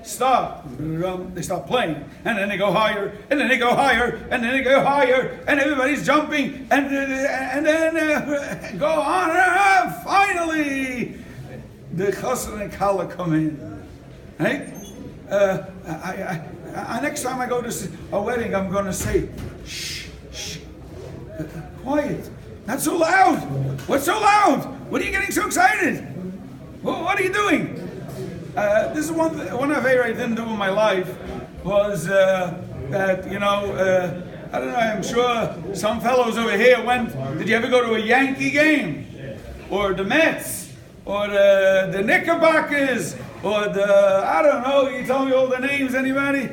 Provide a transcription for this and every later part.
stop. They start playing, and then they go higher, and then they go higher, and then they go higher, and everybody's jumping, and then go on. Finally, the chassan and kala come in. Right? Next time I go to a wedding, I'm going to say, shh, shh, quiet, not so loud. What's so loud? What are you getting so excited? What are you doing? This is one affair I didn't do in my life was that, I don't know, I'm sure some fellows over here went, did you ever go to a Yankee game? Or the Mets? Or the Knickerbockers? Or I don't know, you tell me all the names, anybody?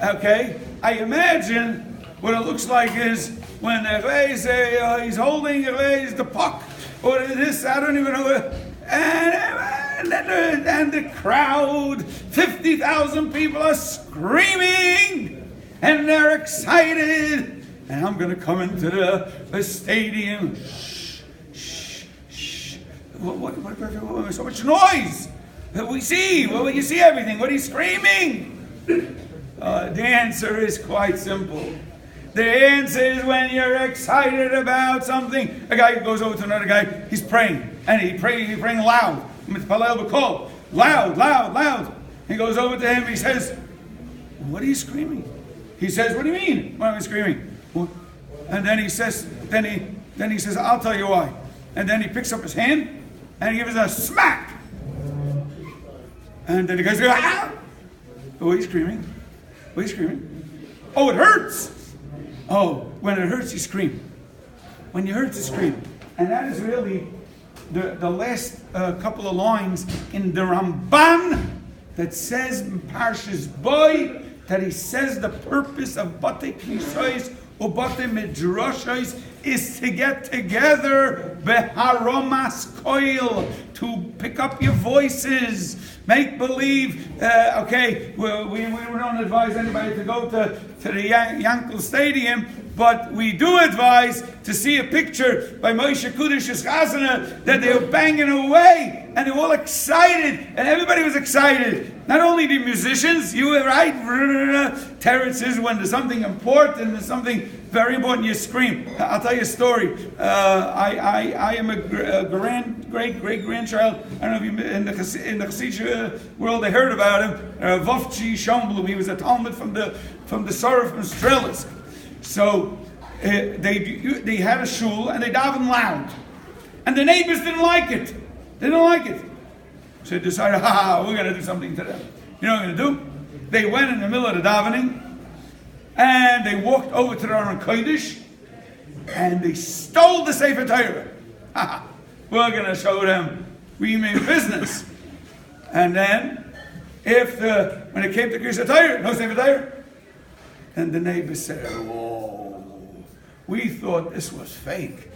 Okay, I imagine what it looks like is when he's holding the puck, or this, I don't even know, and the crowd, 50,000 people are screaming, and they're excited, and I'm going to come into the stadium. Shh, shh, shh. What, so much noise. We see, well, you see everything. What are you screaming? The answer is quite simple. The answer is when you're excited about something. A guy goes over to another guy, he's praying, and he's praying loud. Loud. He goes over to him, he says, what are you screaming? He says, what do you mean? Why am I screaming? And then he says, I'll tell you why. And then he picks up his hand, and he gives a smack. And then the guy goes, ah! What are you screaming? What are you screaming? Oh, it hurts! Oh, when it hurts, you scream. When you hurt, you scream. And that is really the last couple of lines in the Ramban that says in Parshas Boy that he says the purpose of Batei Knisayis or Batei Midrashos is to get together beharomas koil, to pick up your voices, make believe. We don't advise anybody to go to the Yankel Stadium, but we do advise to see a picture by Moshe Kudish's Chazana that they were banging away and they were all excited, and everybody was excited. Not only the musicians, you were right. Teretz is when there's something important, there's something very important, you scream. I'll tell you a story. I am a great grandchild. I don't know if you in the Chassidish world they heard about him. Vovchi Schoenblum. He was a Talmud from the Sorah from Strelitzk. So they had a shul and they davened loud, and the neighbors didn't like it. They didn't like it. So they decided, we're going to do something to them. You know what we're going to do? They went in the middle of the davening, and they walked over to the Aron Kodesh, and they stole the Sefer Torah. We're going to show them we mean business. And then, when it came to Kriyas Torah, no Sefer Torah, and the neighbor said, "Whoa, we thought this was fake.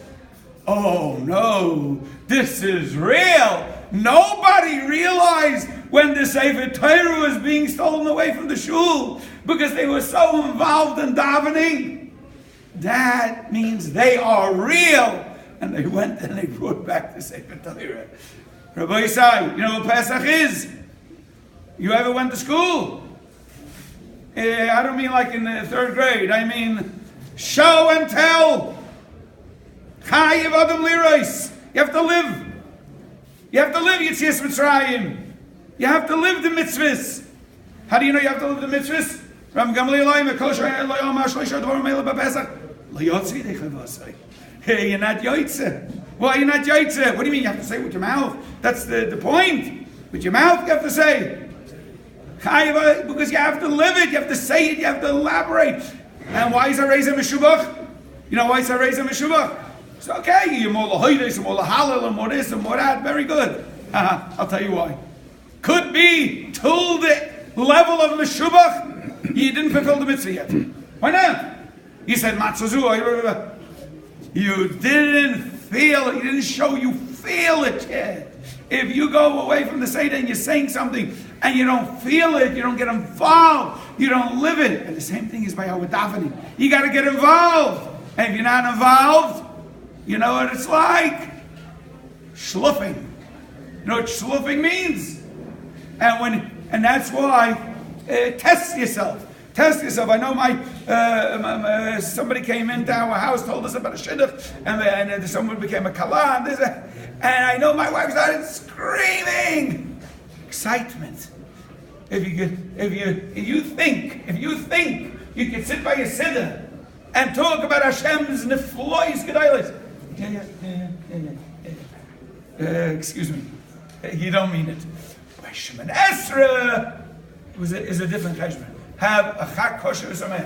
Oh no, this is real." Nobody realized when the Sefer Torah was being stolen away from the shul because they were so involved in davening. That means they are real. And they went and they brought back the Sefer Torah. Rabbi Yisai, you know what Pesach is? You ever went to school? I don't mean like in the 3rd grade. I mean show and tell. Chayiv Adam Lirais. You have to live. You have to live Yetzias Mitzrayim. You have to live the mitzvahs. How do you know you have to live the mitzvahs? You're not yoitze. Why you're not yoitze? What do you mean you have to say it with your mouth? That's the point. With your mouth you have to say. Because you have to live it. You have to say it. You have to elaborate. And why is Harei Meshubach? You know why is Harei Meshubach? It's okay. You're more lahoides, more lahalal, and more this and more that. Very good. I'll tell you why. Could be till the level of Meshubach, you didn't fulfill the mitzvah yet. Why not? You said matzazu. You didn't feel it. You didn't show you feel it yet. If you go away from the Seder and you're saying something and you don't feel it, you don't get involved, you don't live it. And the same thing is by our davening. You got to get involved. And if you're not involved, you know what it's like? Schluffing. You know what schluffing means? And when And that's why, test yourself. Test yourself. I know my somebody came into our house, told us about a shidduch, and someone became a kala, and I know my wife started screaming. Excitement. If you think you could sit by your siddur and talk about Hashem's neflois gedolos. Excuse me. You don't mean it. By Shemoneh Esrei is a different cheshbon. Have a chak kosher or something.